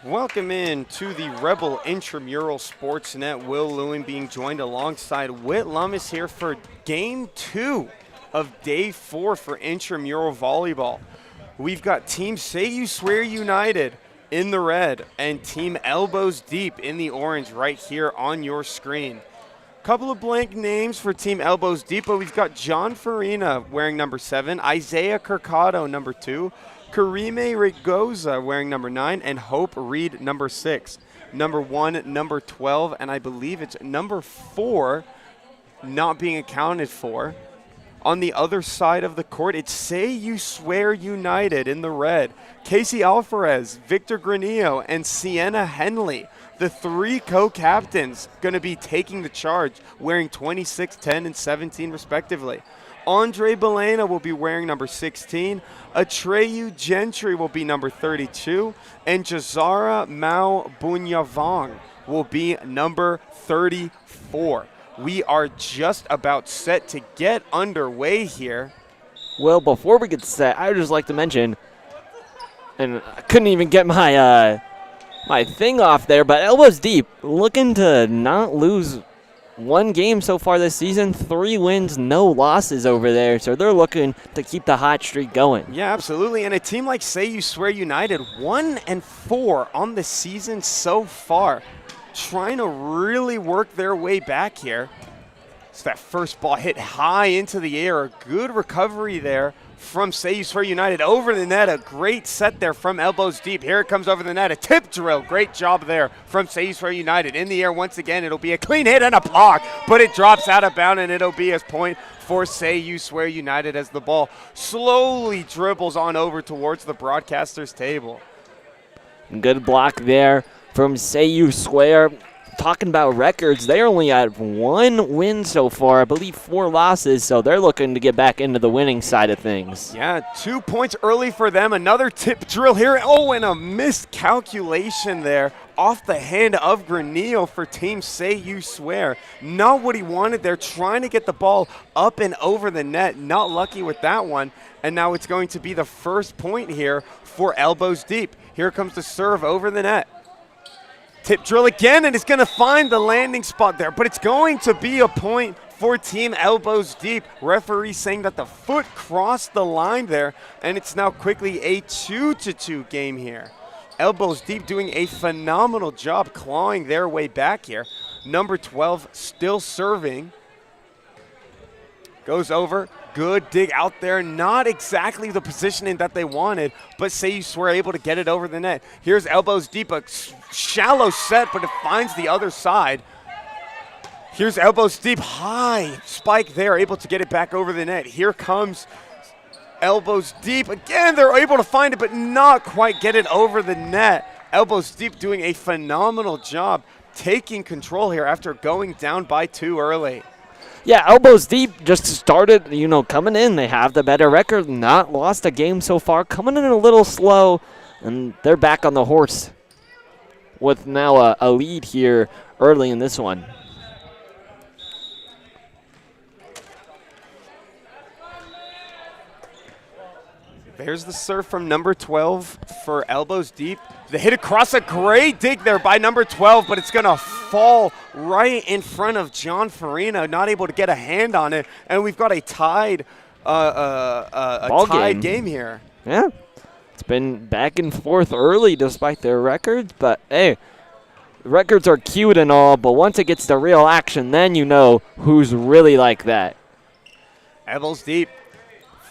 Welcome in to the Rebel Intramural Sportsnet. Will Lewin being joined alongside Whit Lummis here for Game 2 of Day 4 for Intramural Volleyball. We've got Team Say You Swear United in the red and Team Elbows Deep in the orange right here on your screen. Couple of blank names for Team Elbows Deep, but we've got John Farina wearing number 7, Isaiah Kirkado number 2, Karime Rigoza wearing number 9, and Hope Reed number 6. Number 1, number 12, and I believe it's number 4 not being accounted for. On the other side of the court, it's Say You Swear United in the red. Casey Alvarez, Victor Granillo, and Sienna Henley, the 3 co-captains, going to be taking the charge, wearing 26, 10, and 17 respectively. Andre Belena will be wearing number 16, Atreyu Gentry will be number 32, and Jazara Mao Bunyavong will be number 34. We are just about set to get underway here. Well, before we get set, I would just like to mention, and I couldn't even get my my thing off there, but Elbows Deep looking to not lose one game so far this season. 3 wins, no losses over there, so they're looking to keep the hot streak going. Yeah, absolutely. And a team like Say You Swear United, 1-4 on the season so far, trying to really work their way back here. So that first ball hit high into the air. A good recovery there from Say You Swear United over the net. A great set there from Elbows Deep. Here it comes over the net. A tip drill. Great job there from Say You Swear United. In the air once again. It'll be a clean hit and a block, but it drops out of bounds, and it'll be a point for Say You Swear United as the ball slowly dribbles on over towards the broadcaster's table. Good block there from Say You Swear. Talking about records, they're only at 1 win so far, I believe 4 losses, so they're looking to get back into the winning side of things. Yeah, 2 points early for them. Another tip drill here. Oh, and a miscalculation there off the hand of Granillo for Team Say You Swear. Not what he wanted there, trying to get the ball up and over the net. Not lucky with that one. And now it's going to be the first point here for Elbows Deep. Here comes the serve over the net. Tip drill again, and it's going to find the landing spot there, but it's going to be a point for Team Elbows Deep. Referee saying that the foot crossed the line there, and it's now quickly a 2-2 game here. Elbows Deep doing a phenomenal job clawing their way back here. Number 12 still serving. Goes over. Good dig out there. Not exactly the positioning that they wanted, but Say You Swear able to get it over the net. Here's Elbows Deep, a shallow set, but it finds the other side. Here's Elbows Deep, high spike there, able to get it back over the net. Here comes Elbows Deep. Again, they're able to find it, but not quite get it over the net. Elbows Deep doing a phenomenal job taking control here after going down by 2 early. Yeah, Elbows Deep just started, coming in. They have the better record, not lost a game so far. Coming in a little slow, and they're back on the horse with now a lead here early in this one. There's the serve from number 12 for Elbows Deep. They hit across, a great dig there by number 12, but it's going to fall right in front of John Farina, not able to get a hand on it, and we've got a tied game here. Yeah, it's been back and forth early despite their records, but hey, records are cute and all, but once it gets to real action, then you know who's really like that. Elbows Deep.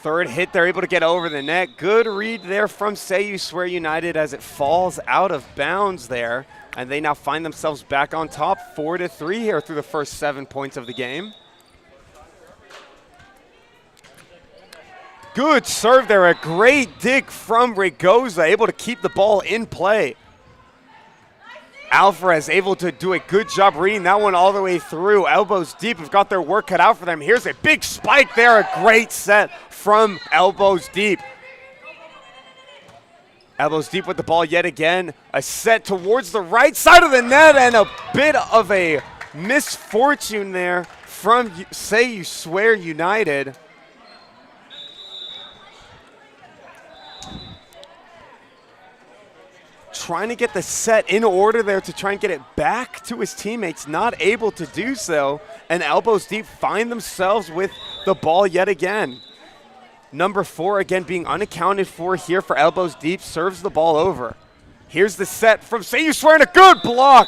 Third hit, they're able to get over the net. Good read there from Say You Swear United as it falls out of bounds there. And they now find themselves back on top, 4-3 here through the first 7 points of the game. Good serve there, a great dig from Rigoza, able to keep the ball in play. Alvarez able to do a good job reading that one all the way through. Elbows Deep have got their work cut out for them. Here's a big spike there, a great set from Elbows Deep. Elbows Deep with the ball yet again. A set towards the right side of the net, and a bit of a misfortune there from Say You Swear United. trying to get the set in order there to try and get it back to his teammates, not able to do so, and Elbows Deep find themselves with the ball yet again. Number 4 again being unaccounted for here for Elbows Deep, serves the ball over. Here's the set from Say You Swear, and a good block.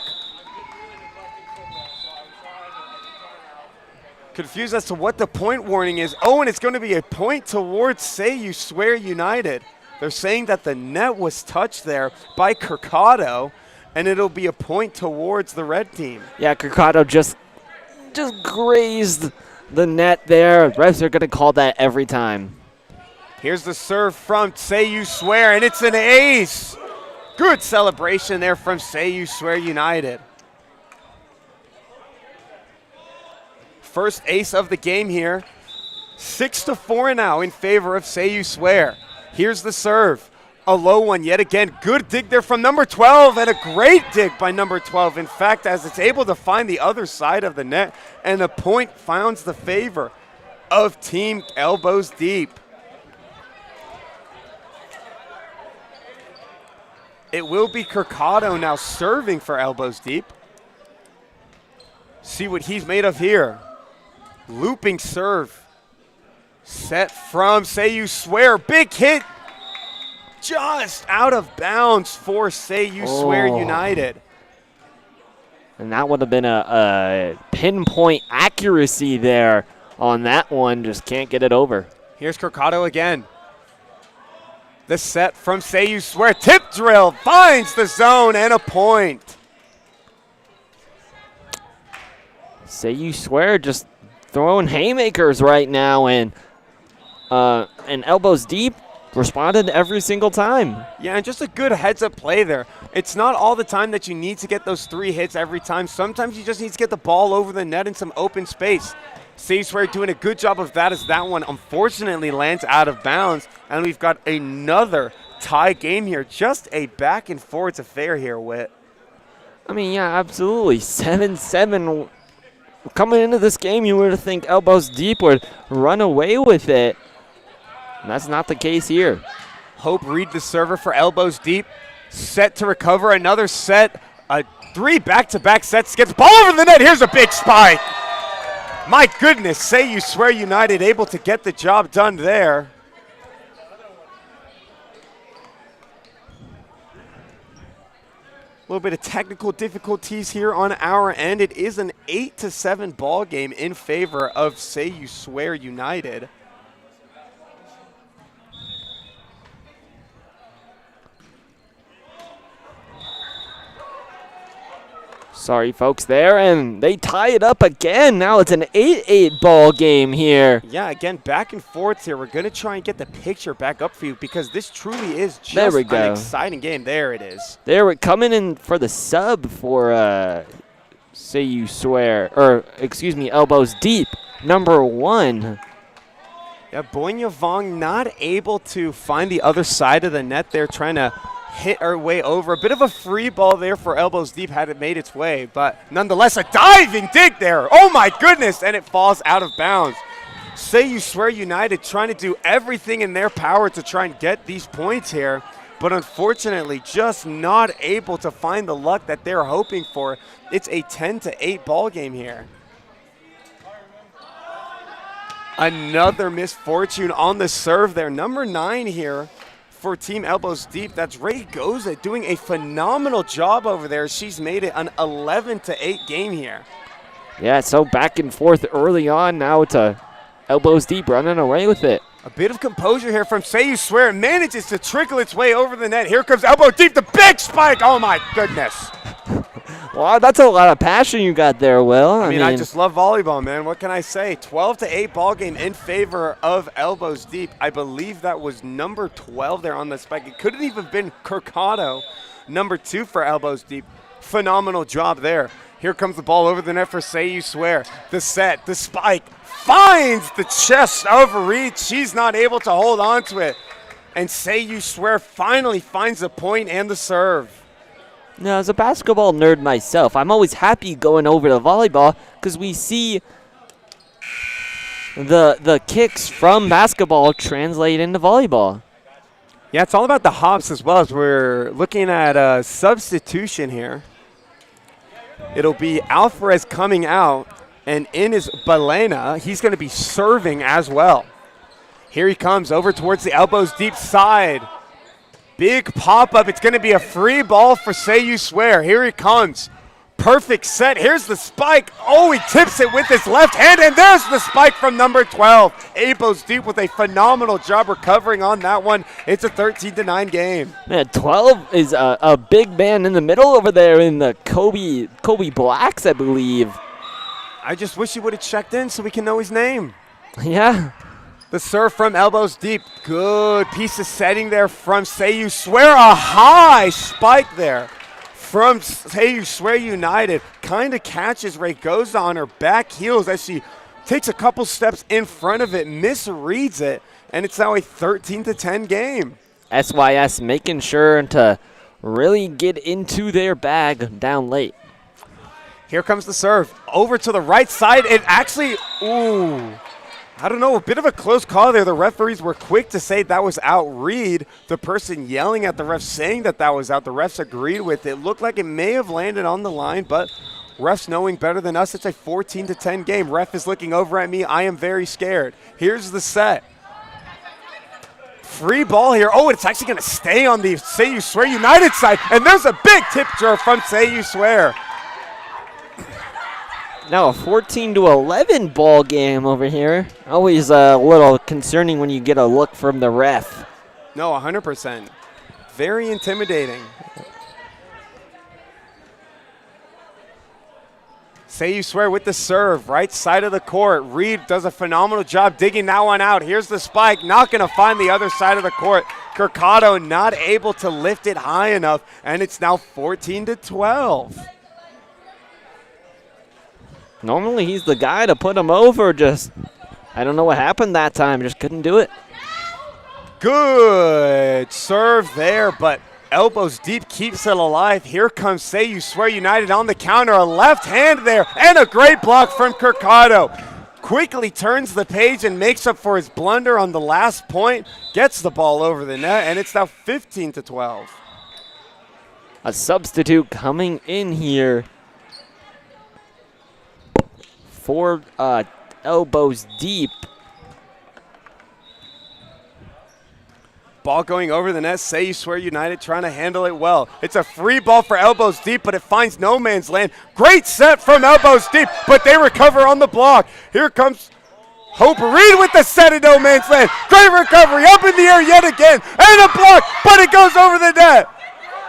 Confused as to what the point warning is. Oh, and it's going to be a point towards Say You Swear United. They're saying that the net was touched there by Kirkado, and it'll be a point towards the red team. Yeah, Kirkado just grazed the net there. Refs are going to call that every time. Here's the serve from Say You Swear, and it's an ace. Good celebration there from Say You Swear United. First ace of the game here. 6-4 now in favor of Say You Swear. Here's the serve. A low one yet again. Good dig there from number 12, and a great dig by number 12. In fact, as it's able to find the other side of the net, and the point finds the favor of Team Elbows Deep. It will be Kirkado now serving for Elbows Deep. See what he's made of here. Looping serve. Set from Say You Swear. Big hit. Just out of bounds for Say You Swear United. And that would have been a pinpoint accuracy there on that one. Just can't get it over. Here's Kirkado again. The set from Say You Swear. Tip drill. Finds the zone and a point. Say You Swear just throwing haymakers right now, and Elbows Deep responded every single time. Yeah, and just a good heads-up play there. It's not all the time that you need to get those 3 hits every time. Sometimes you just need to get the ball over the net in some open space. Say You Swear doing a good job of that, as that one unfortunately lands out of bounds, and we've got another tie game here. Just a back-and-forth affair here, Whit. I mean, yeah, absolutely. 7-7. Coming into this game, you would think Elbows Deep would run away with it. And that's not the case here. Hope Reed, the server for Elbows Deep, set to recover another set. 3 back-to-back sets. Gets ball over the net. Here's a big spike. My goodness, Say You Swear United able to get the job done there. A little bit of technical difficulties here on our end. It is an 8-7 ball game in favor of Say You Swear United. Sorry, folks, there, and they tie it up again. Now it's an 8-8 ball game here. Yeah, again, back and forth here. We're going to try and get the picture back up for you, because this truly is just an exciting game. There it is. There, we're coming in for the sub for Say You Swear, or excuse me, Elbows Deep, number 1. Yeah, Bonya Vong not able to find the other side of the net there, trying to hit our way over. A bit of a free ball there for Elbows Deep had it made its way, but nonetheless a diving dig there. Oh my goodness, and it falls out of bounds. Say You Swear United trying to do everything in their power to try and get these points here, but unfortunately just not able to find the luck that they're hoping for. It's a 10-8 ball game here. Another misfortune on the serve there. Number 9 here for Team Elbows Deep. That's Ray Goza doing a phenomenal job over there. She's made it an 11-8 game here. Yeah, so back and forth early on. Now it's Elbows Deep running away with it. A bit of composure here from Say You Swear. It manages to trickle its way over the net. Here comes Elbows Deep, the big spike. Oh my goodness. Wow, that's a lot of passion you got there, Will. I mean, I just love volleyball, man. What can I say? 12-8 ball game in favor of Elbows Deep. I believe that was number 12 there on the spike. It couldn't even have been Kirkado, number 2 for Elbows Deep. Phenomenal job there. Here comes the ball over the net for Say You Swear. The set, the spike, finds the chest of Reed. She's not able to hold on to it. And Say You Swear finally finds the point and the serve. Now, as a basketball nerd myself, I'm always happy going over to volleyball because we see the kicks from basketball translate into volleyball. Yeah, it's all about the hops as well as we're looking at a substitution here. It'll be Alvarez coming out, and in is Balena. He's going to be serving as well. Here he comes over towards the elbows deep side. Big pop-up. It's going to be a free ball for Say You Swear. Here he comes. Perfect set. Here's the spike. Oh, he tips it with his left hand, and there's the spike from number 12. Elbows deep with a phenomenal job recovering on that one. It's a 13-9 game. Man, 12 is a big man in the middle over there in the Kobe Blacks, I believe. I just wish he would have checked in so we can know his name. Yeah. The serve from elbows deep. Good piece of setting there from Say You Swear. A high spike there from Say You Swear United. Kind of catches Ray, goes on her back heels as she takes a couple steps in front of it, misreads it, and it's now a 13-10 game. SYS making sure to really get into their bag down late. Here comes the serve. Over to the right side. It actually, I don't know, a bit of a close call there. The referees were quick to say that was out. Reed, the person yelling at the refs, saying that was out. The refs agreed with it. Looked like it may have landed on the line, but refs knowing better than us, it's a 14-10 game. Ref is looking over at me. I am very scared. Here's the set. Free ball here. Oh, it's actually going to stay on the Say You Swear United side, and there's a big tip draw from Say You Swear. Now a 14-11 ball game over here. Always a little concerning when you get a look from the ref. No, 100%. Very intimidating. Say You Swear with the serve, right side of the court. Reed does a phenomenal job digging that one out. Here's the spike, not going to find the other side of the court. Kirkado not able to lift it high enough, and it's now 14-12. Normally he's the guy to put him over, just I don't know what happened that time, just couldn't do it. Good serve there, but elbows deep keeps it alive. Here comes Say You Swear United on the counter, a left hand there, and a great block from Kirkado. Quickly turns the page and makes up for his blunder on the last point, gets the ball over the net, and it's now 15-12. A substitute coming in here for elbows deep. Ball going over the net. Say You Swear United trying to handle it well. It's a free ball for elbows deep, but it finds no man's land. Great set from elbows deep, but they recover on the block. Here comes Hope Reed with the set in no man's land. Great recovery up in the air yet again, and a block, but it goes over the net.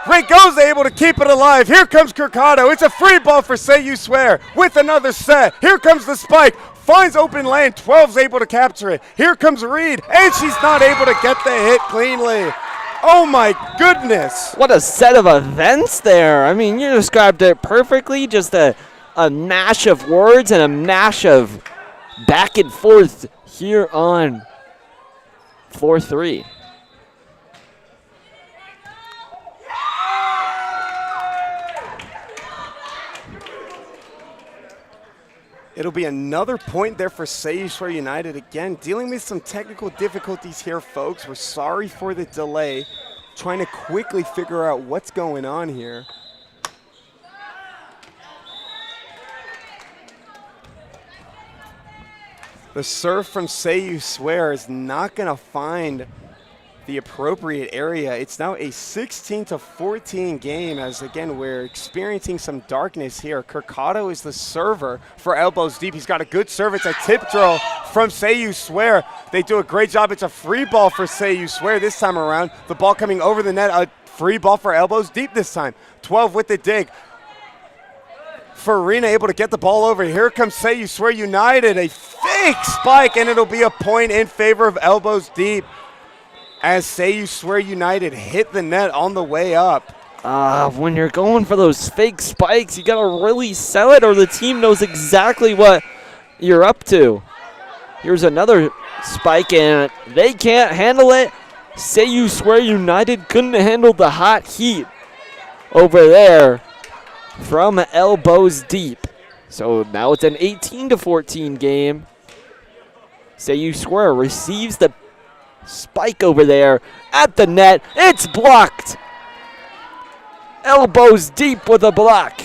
Rigo's able to keep it alive. Here comes Kirkado. It's a free ball for Say You Swear with another set. Here comes the spike. Finds open lane. 12's able to capture it. Here comes Reed, and she's not able to get the hit cleanly. Oh, my goodness. What a set of events there. I mean, you described it perfectly. Just a mash of words and a mash of back and forth here on floor 3. It'll be another point there for Say You Swear United again. Dealing with some technical difficulties here, folks. We're sorry for the delay. Trying to quickly figure out what's going on here. The serve from Say You Swear is not going to find the appropriate area. It's now a 16-14 game as, again, we're experiencing some darkness here. Kirkado is the server for elbows deep. He's got a good serve. It's a tip drill from Say You Swear. They do a great job. It's a free ball for Say You Swear this time around. The ball coming over the net. A free ball for elbows deep this time. 12 with the dig. Farina able to get the ball over. Here comes Say You Swear United. A fake spike, and it'll be a point in favor of elbows deep as Say You Swear United hit the net on the way up. When you're going for those fake spikes, you got to really sell it or the team knows exactly what you're up to. Here's another spike, and they can't handle it. Say You Swear United couldn't handle the hot heat over there from elbows deep. So now it's an 18-14 game. Say You Swear receives the spike over there, at the net. It's blocked. Elbows deep with a block.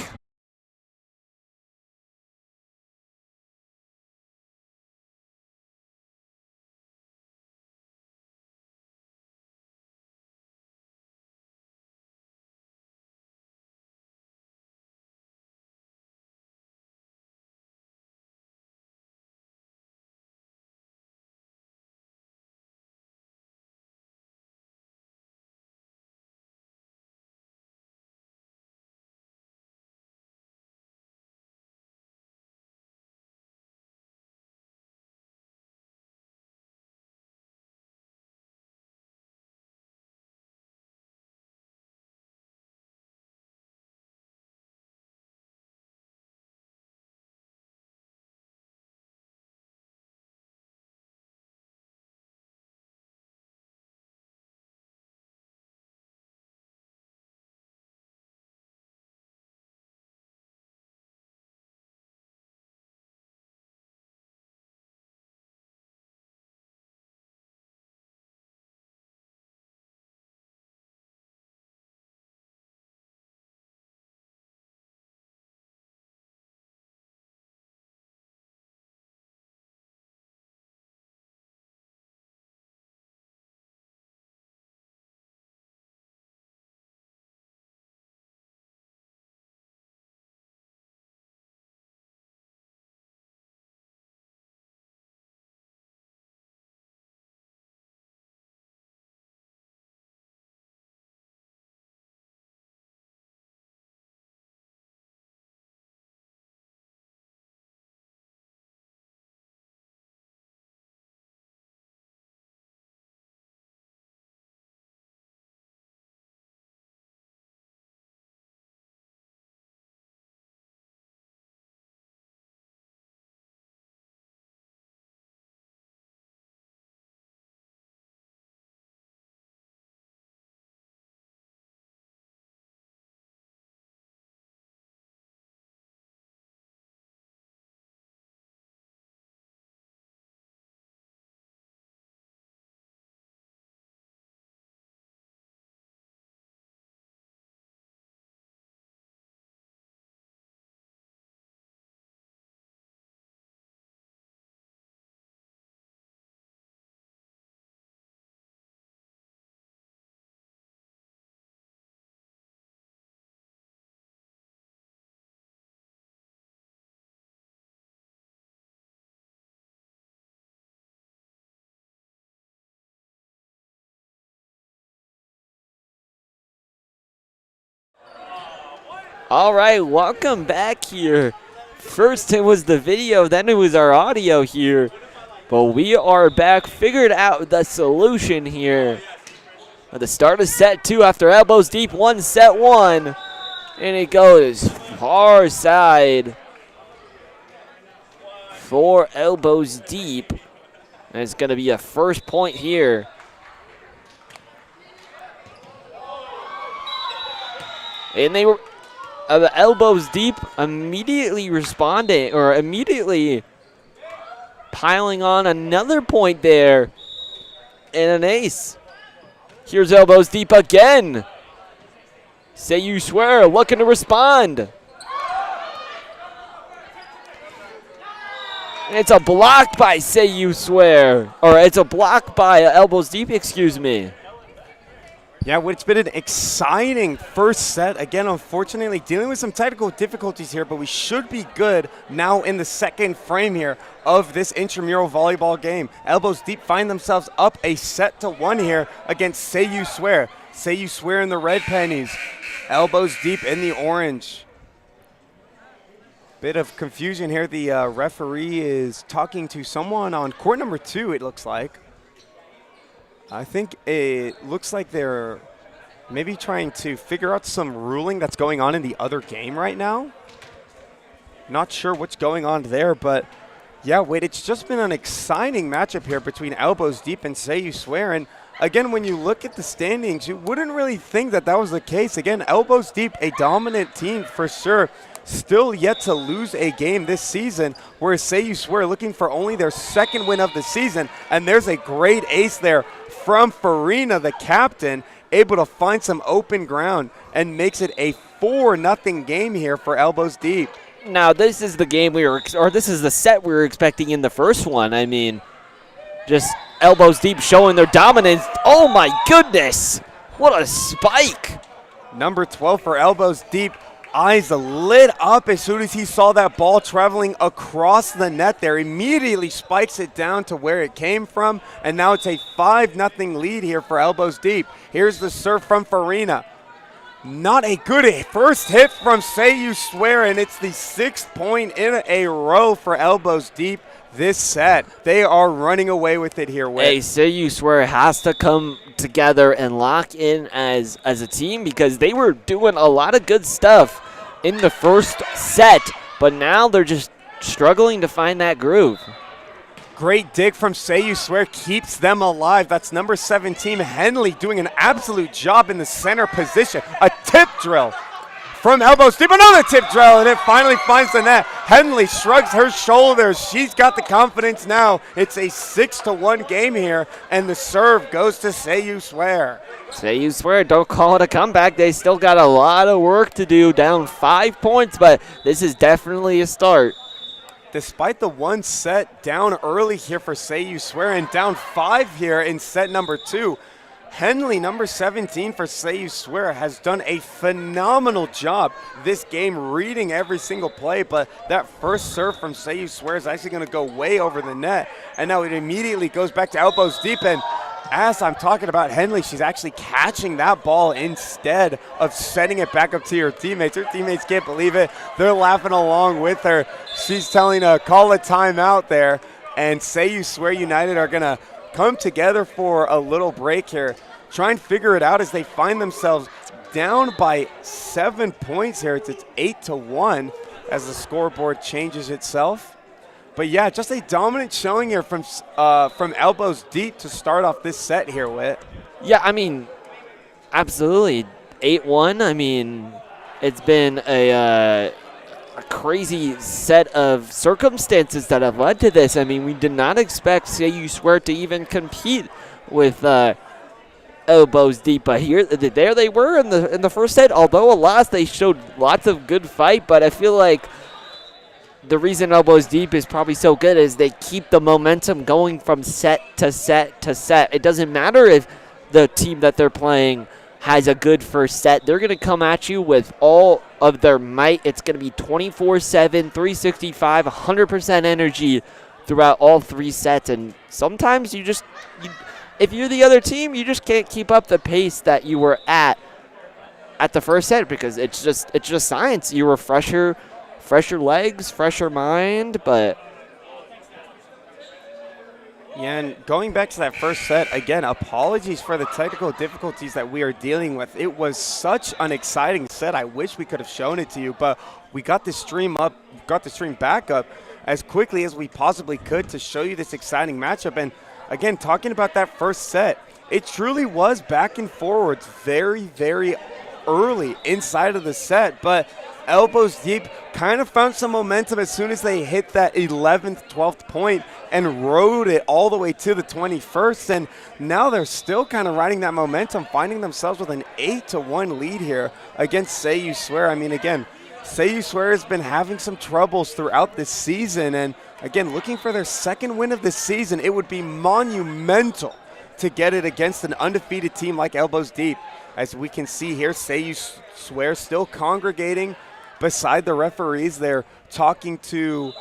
All right, welcome back here. First it was the video, then it was our audio here. But we are back, figured out the solution here. At the start of set 2 after elbows deep, set 1. And it goes far side for elbows deep. And it's going to be a first point here. And they were elbows deep immediately responding, or immediately piling on another point there. And an ace. Here's elbows deep again. Say You Swear looking to respond. And it's a block by Say You Swear. Or it's a block by elbows deep, excuse me. Yeah, it's been an exciting first set. Again, unfortunately, dealing with some technical difficulties here, but we should be good now in the second frame here of this intramural volleyball game. Elbows Deep find themselves up a set to 1 here against Say You Swear. Say You Swear in the red pennies. Elbows Deep in the orange. Bit of confusion here. The referee is talking to someone on court number 2, it looks like. I think it looks like they're maybe trying to figure out some ruling that's going on in the other game right now. Not sure what's going on there, but yeah, it's just been an exciting matchup here between Elbows Deep and Say You Swear. And again, when you look at the standings, you wouldn't really think that that was the case. Again, Elbows Deep, a dominant team for sure. Still yet to lose a game this season, whereas Say You Swear looking for only their second win of the season. And there's a great ace there from Farina, the captain, able to find some open ground and makes it a 4-0 game here for Elbows Deep. Now, this is the game this is the set we were expecting in the first one. I mean, just Elbows Deep showing their dominance. Oh my goodness, what a spike. Number 12 for Elbows Deep. Eyes lit up as soon as he saw that ball traveling across the net there. Immediately spikes it down to where it came from, and now it's a 5-0 lead here for Elbows Deep. Here's the serve from Farina. Not a good first hit from Say You Swear, and it's the 6th point in a row for Elbows Deep this set. They are running away with it here, Whit. Hey, Say You Swear has to come together and lock in as a team, because they were doing a lot of good stuff in the first set, but now they're just struggling to find that groove. Great dig from Say You Swear, keeps them alive. That's number 17, Henley, doing an absolute job in the center position. A tip drill from Elbows Deep, another tip drill, and it finally finds the net. Henley shrugs her shoulders. She's got the confidence now. It's a 6-1 game here, and the serve goes to Say You Swear. Say You Swear, don't call it a comeback. They still got a lot of work to do, down 5 points, but this is definitely a start. Despite the one set down early here for Say You Swear and down 5 here in set number 2, Henley, number 17 for Say You Swear, has done a phenomenal job this game reading every single play, but that first serve from Say You Swear is actually going to go way over the net, and now it immediately goes back to Elbows Deep, and as I'm talking about Henley, she's actually catching that ball instead of sending it back up to her teammates. Her teammates can't believe it. They're laughing along with her. She's telling her, call a timeout there, and Say You Swear United are going to come together for a little break here, try and figure it out as they find themselves down by 7 points here. It's 8-1 as the scoreboard changes itself. But yeah, just a dominant showing here from Elbows Deep to start off this set here, Whit. Yeah, I mean, absolutely. 8-1. I mean, it's been a crazy set of circumstances that have led to this. I mean, we did not expect Say You Swear to even compete with Elbows Deep, but there they were in the first set. Although a loss, they showed lots of good fight, but I feel like the reason Elbows Deep is probably so good is they keep the momentum going from set to set to set. It doesn't matter if the team that they're playing has a good first set. They're going to come at you with all of their might. It's going to be 24/7, 365, 100% energy throughout all 3 sets. And sometimes if you're the other team, you just can't keep up the pace that you were at the first set, because it's just science. You were fresher legs, fresher mind, but yeah, and going back to that first set, again, apologies for the technical difficulties that we are dealing with. It was such an exciting set. I wish we could have shown it to you, but we got the stream back up as quickly as we possibly could to show you this exciting matchup. And again, talking about that first set, it truly was back and forwards very, very early inside of the set, but Elbows Deep kind of found some momentum as soon as they hit that 11th, 12th point and rode it all the way to the 21st. And now they're still kind of riding that momentum, finding themselves with an 8-1 lead here against Say You Swear. I mean, again, Say You Swear has been having some troubles throughout this season. And again, looking for their second win of the season, it would be monumental to get it against an undefeated team like Elbows Deep. As we can see here, Say You Swear still congregating beside the referees. They're talking to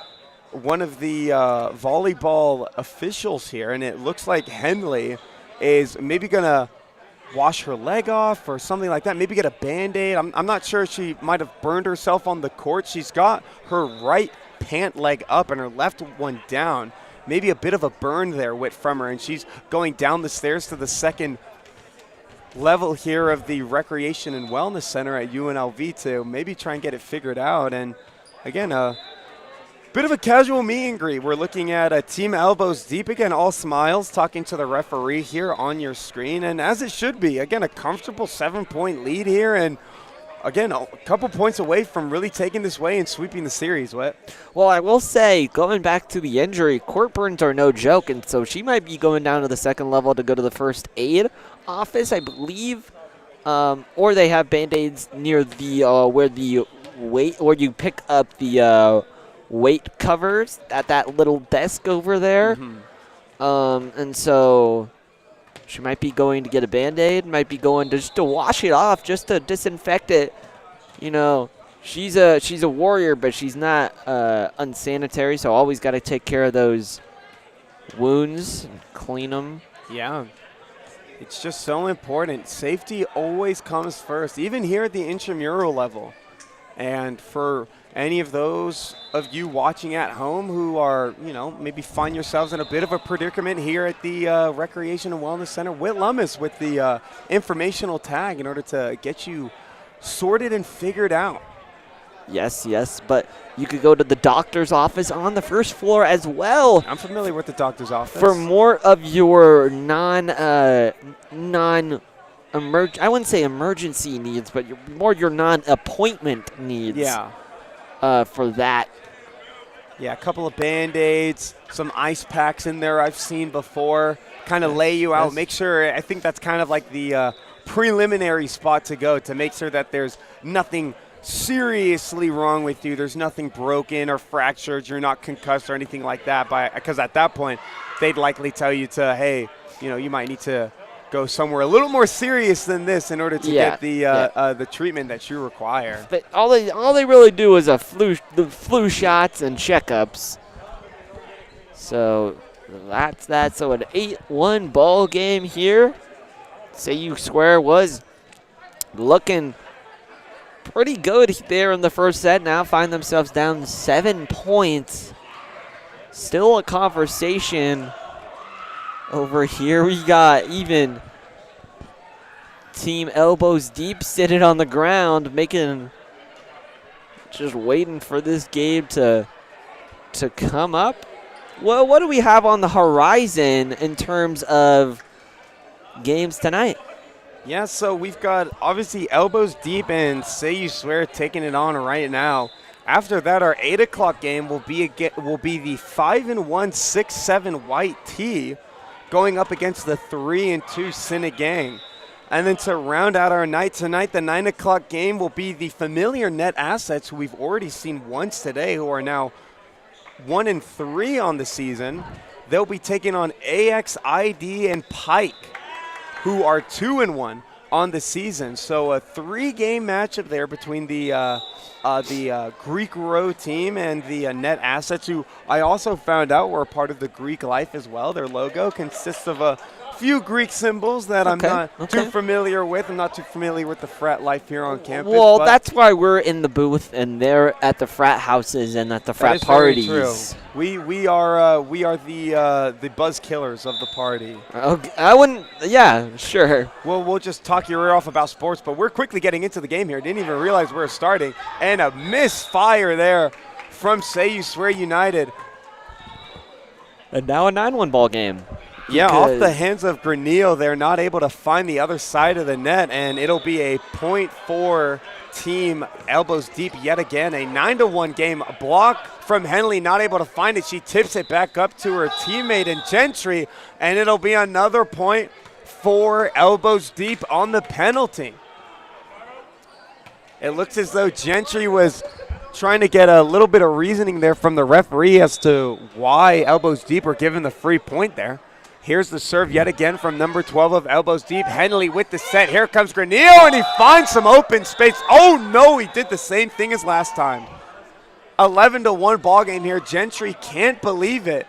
one of the volleyball officials here, and it looks like Henley is maybe going to wash her leg off or something like that, maybe get a Band-Aid. I'm not sure. She might have burned herself on the court. She's got her right pant leg up and her left one down. Maybe a bit of a burn there from her, and she's going down the stairs to the second level here of the Recreation and Wellness Center at UNLV to maybe try and get it figured out. And again, a bit of a casual meet and greet. We're looking at a Team Elbows Deep, again, all smiles, talking to the referee here on your screen, and as it should be, again, a comfortable 7-point lead here. And again, a couple points away from really taking this way and sweeping the series. What? Well, I will say, going back to the injury, court burns are no joke, and so she might be going down to the second level to go to the first aid office, I believe, or they have Band-Aids near the where you pick up the weight covers at that little desk over there. And so she might be going to get a Band-Aid, might be going to just to wash it off, just to disinfect it. You know, she's a warrior, but she's not unsanitary, so always got to take care of those wounds and clean them. Yeah. It's just so important. Safety always comes first, even here at the intramural level. And for any of those of you watching at home who are, you know, maybe find yourselves in a bit of a predicament here at the Recreation and Wellness Center, Whit Lummis with the informational tag in order to get you sorted and figured out. Yes, but you could go to the doctor's office on the first floor as well. I'm familiar with the doctor's office. For more of your I wouldn't say emergency needs, but your non-appointment needs. Yeah. For that. Yeah, a couple of Band-Aids, some ice packs in there I've seen before. Kind of lay you out. Make sure, I think that's kind of like the preliminary spot to go to make sure that there's nothing seriously wrong with you. There's nothing broken or fractured. You're not concussed or anything like that. Because at that point, they'd likely tell you to, hey, you know, you might need to go somewhere a little more serious than this in order to get the treatment that you require. But all they really do is the flu shots and checkups. So that's that. So an 8-1 ball game here. SAU Square was looking pretty good there in the first set. Now find themselves down 7 points. Still a conversation. Over here we got even Team Elbows Deep sitting on the ground, just waiting for this game to come up. Well, what do we have on the horizon in terms of games tonight? Yeah, so we've got obviously Elbows Deep and Say You Swear taking it on right now. After that, our 8 o'clock game will be the 5-1 6-7 White Tee going up against the 3-2 Senate Gang. And then to round out our night tonight, the 9 o'clock game will be the familiar Net Assets, who we've already seen once today, who are now 1-3 on the season. They'll be taking on AXID and Pike, who are 2-1 on the season. So a 3-game matchup there between the Greek Row team and the Net Assets, who I also found out were a part of the Greek life as well. Their logo consists of a few Greek symbols that I'm not too familiar with. I'm not too familiar with the frat life here on campus. Well, that's why we're in the booth and they're at the frat houses and at the frat parties. Very true. We are the buzz killers of the party. Okay, I wouldn't. Yeah, sure. Well, we'll just talk your ear off about sports, but we're quickly getting into the game here. Didn't even realize we were starting, and a misfire there from Say You Swear United. And now a 9-1 ball game. Yeah, off the hands of Granillo, they're not able to find the other side of the net, and it'll be a point for Team Elbows Deep yet again. A 9-1 game. A block from Henley, not able to find it. She tips it back up to her teammate in Gentry, and it'll be another point for Elbows Deep on the penalty. It looks as though Gentry was trying to get a little bit of reasoning there from the referee as to why Elbows Deep were given the free point there. Here's the serve yet again from number 12 of Elbows Deep. Henley with the set. Here comes Granillo, and he finds some open space. Oh, no, he did the same thing as last time. 11-1 ball game here. Gentry can't believe it.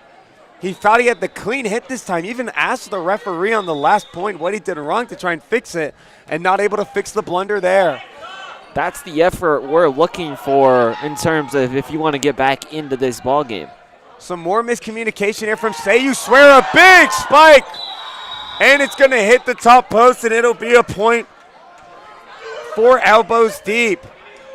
He thought he had the clean hit this time. Even asked the referee on the last point what he did wrong to try and fix it, and not able to fix the blunder there. That's the effort we're looking for in terms of if you want to get back into this ball game. Some more miscommunication here from Say You Swear. A big spike, and it's going to hit the top post, and it'll be a point for Elbows Deep.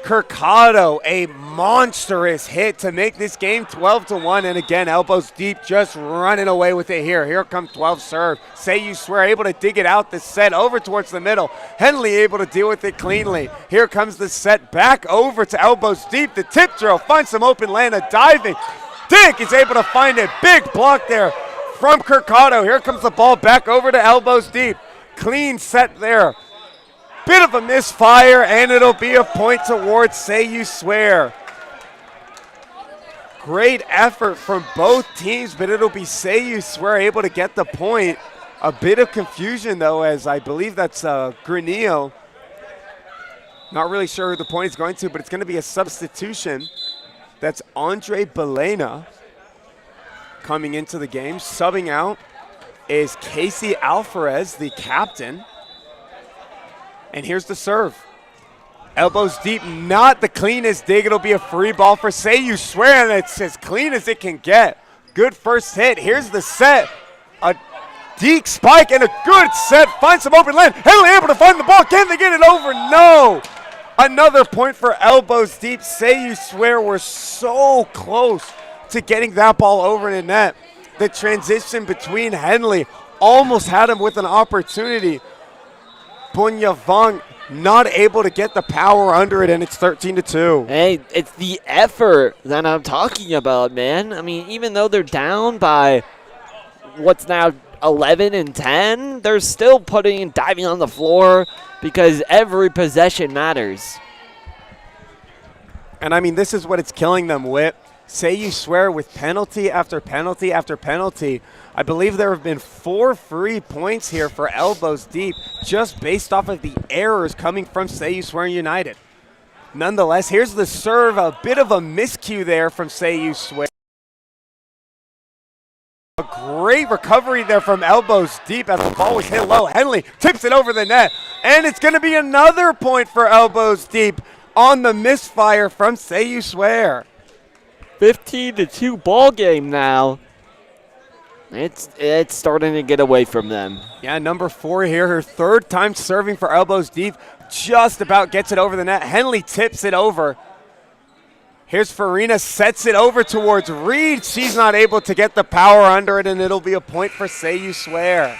Curcado, a monstrous hit to make this game 12-1. And again, elbows deep, just running away with it here. Here comes 12 serve. Say You Swear, able to dig it out the set over towards the middle. Henley able to deal with it cleanly. Here comes the set back over to elbows deep. The tip drill finds some open land, a diving. Dick is able to find a big block there from Curcado. Here comes the ball back over to elbows deep. Clean set there. Bit of a misfire, and it'll be a point towards Say You Swear. Great effort from both teams, but it'll be Say You Swear able to get the point. A bit of confusion, though, as I believe that's Granillo. Not really sure who the point is going to, but it's going to be a substitution. That's Andre Belena coming into the game. Subbing out is Casey Alvarez, the captain. And here's the serve. Elbows deep, not the cleanest dig. It'll be a free ball for Say You Swear, and it's as clean as it can get. Good first hit. Here's the set. A deep spike and a good set. Finds some open land. Henley able to find the ball. Can they get it over? No. Another point for elbows deep. Say You Swear were so close to getting that ball over the net. The transition between Henley almost had him with an opportunity. Bunyavong not able to get the power under it, and it's 13-2. Hey, it's the effort that I'm talking about, man. I mean, even though they're down by what's now 11 and 10, they're still diving on the floor because every possession matters. And I mean, this is what it's killing them with. Say You Swear with penalty after penalty after penalty. I believe there have been 4 free points here for elbows deep just based off of the errors coming from Say You Swear United. Nonetheless, here's the serve. A bit of a miscue there from Say You Swear. A great recovery there from elbows deep as the ball was hit low. Henley tips it over the net, and it's going to be another point for elbows deep on the misfire from Say You Swear. 15-2 ball game now. It's starting to get away from them. Yeah, number 4 here, her 3rd time serving for elbows deep. Just about gets it over the net. Henley tips it over. Here's Farina, sets it over towards Reed. She's not able to get the power under it, and it'll be a point for Say You Swear.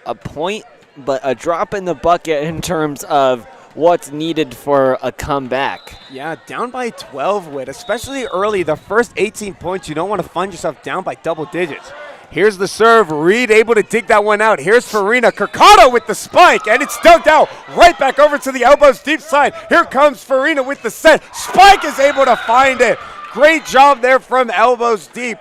A point, but a drop in the bucket in terms of what's needed for a comeback. Yeah, down by 12 Whit, especially early. The first 18 points, you don't want to find yourself down by double digits. Here's the serve. Reed able to dig that one out. Here's Farina. Curcado with the spike, and it's dug out right back over to the elbows deep side. Here comes Farina with the set. Spike is able to find it. Great job there from elbows deep.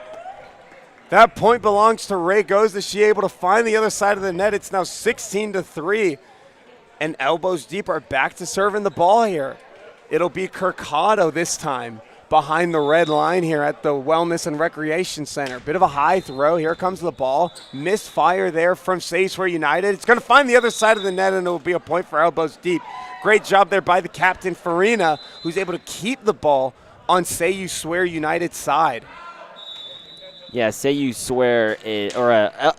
That point belongs to Ray Goes. Is she able to find the other side of the net? It's now 16-3. And elbows deep are back to serving the ball here. It'll be Curcado this time behind the red line here at the Wellness and Recreation Center. Bit of a high throw. Here comes the ball. Misfire there from Say You Swear United. It's going to find the other side of the net, and it will be a point for elbows deep. Great job there by the captain, Farina, who's able to keep the ball on Say You Swear United's side. Yeah, Say You Swear,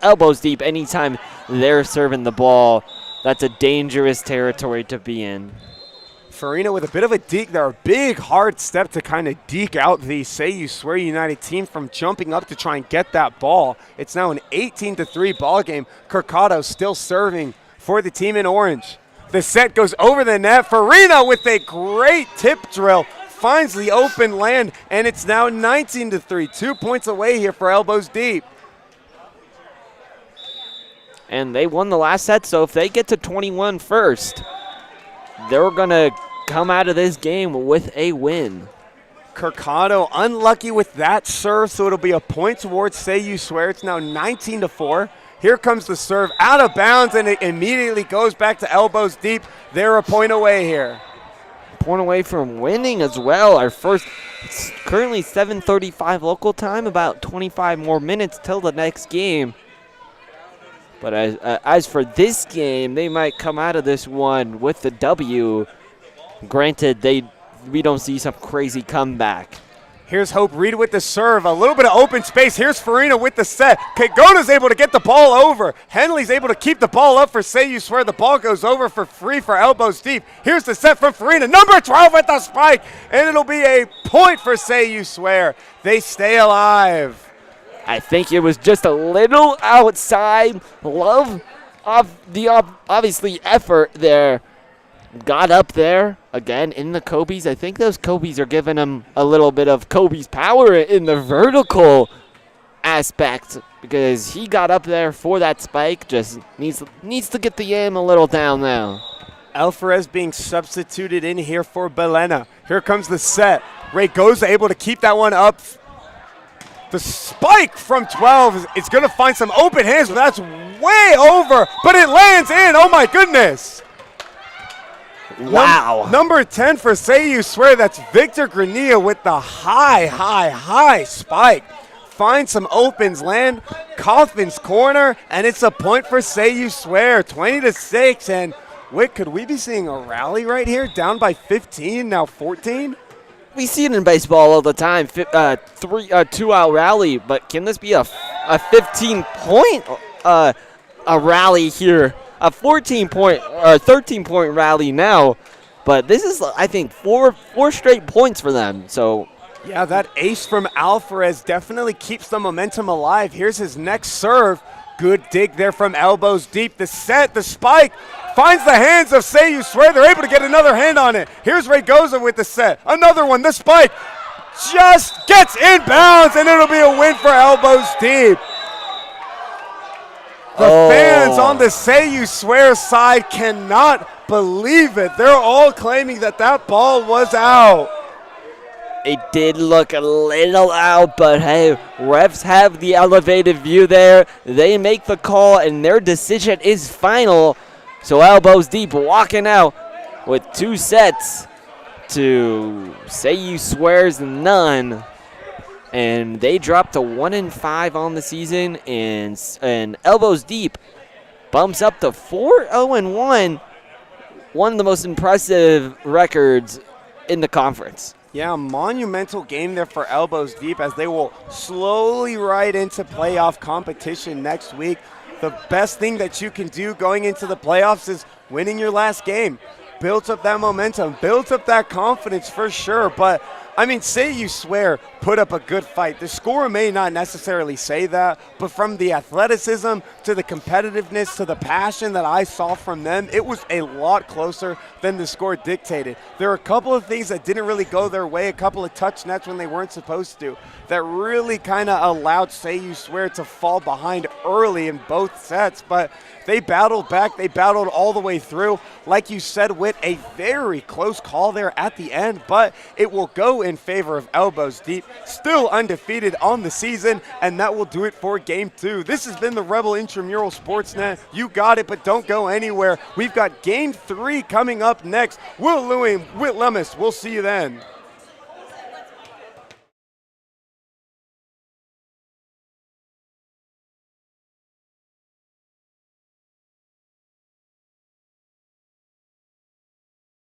elbows deep anytime they're serving the ball. That's a dangerous territory to be in. Farina with a bit of a deke there, a big hard step to kind of deke out the Say You Swear United team from jumping up to try and get that ball. It's now an 18-3 ball game. Curcado still serving for the team in orange. The set goes over the net. Farina with a great tip drill finds the open land, and it's now 19-3. 2 points away here for elbows deep. And they won the last set, so if they get to 21 first, they're going to come out of this game with a win. Curcado unlucky with that serve, so it'll be a point towards Say You Swear. It's now 19-4. Here comes the serve out of bounds, and it immediately goes back to elbows deep. They're a point away here. Point away from winning as well. Our first, currently 7:35 local time, about 25 more minutes till the next game. But as for this game, they might come out of this one with the W. Granted, we don't see some crazy comeback. Here's Hope Reed with the serve. A little bit of open space. Here's Farina with the set. Kagona's able to get the ball over. Henley's able to keep the ball up for Say You Swear. The ball goes over for free for elbows deep. Here's the set from Farina. Number 12 with the spike. And it'll be a point for Say You Swear. They stay alive. I think it was just a little outside. Love of the obviously effort there. Got up there again in the Kobe's. I think those Kobe's are giving him a little bit of Kobe's power in the vertical aspect because he got up there for that spike. Just needs to get the aim a little down now. Alvarez being substituted in here for Belena. Here comes the set. Raygoza able to keep that one up. The spike from 12 is going to find some open hands, but that's way over. But it lands in. Oh, my goodness. Wow. Number 10 for Say You Swear. That's Victor Grania with the high spike. Find some opens, land Kaufman's corner, and it's a point for Say You Swear. 20-6. And Wick, could we be seeing a rally right here? Down by 15, now 14? We see it in baseball all the time, 2-out rally, but can this be a 15-point a rally here? A 14-point or 13-point rally now, but this is, I think, four straight points for them. So, yeah, that ace from Alvarez definitely keeps the momentum alive. Here's his next serve. Good dig there from elbows deep. The set, the spike, finds the hands of Say You Swear. They're able to get another hand on it. Here's Raygoza with the set. Another one, the spike just gets inbounds, and it'll be a win for elbows deep. The fans on the Say You Swear side cannot believe it. They're all claiming that ball was out. It did look a little out, but hey, refs have the elevated view there. They make the call, and their decision is final. So elbows deep walking out with 2 sets to Say You Swear's none. And they dropped to 1-5 on the season, and elbows deep bumps up to 4-0-1. One of the most impressive records in the conference. Yeah, a monumental game there for elbows deep as they will slowly ride into playoff competition next week. The best thing that you can do going into the playoffs is winning your last game. Builds up that momentum, builds up that confidence for sure, but I mean, Say You Swear put up a good fight. The score may not necessarily say that, but from the athleticism to the competitiveness to the passion that I saw from them, it was a lot closer than the score dictated. There are a couple of things that didn't really go their way, a couple of touch nets when they weren't supposed to, that really kind of allowed Say You Swear to fall behind early in both sets, but they battled back. They battled all the way through. Like you said, with a very close call there at the end, but it will go in favor of elbows deep. Still undefeated on the season, and that will do it for Game 2. This has been the Rebel Intramural Sportsnet. You got it, but don't go anywhere. We've got Game 3 coming up next. Will Lewin, Whit Lummis. We'll see you then.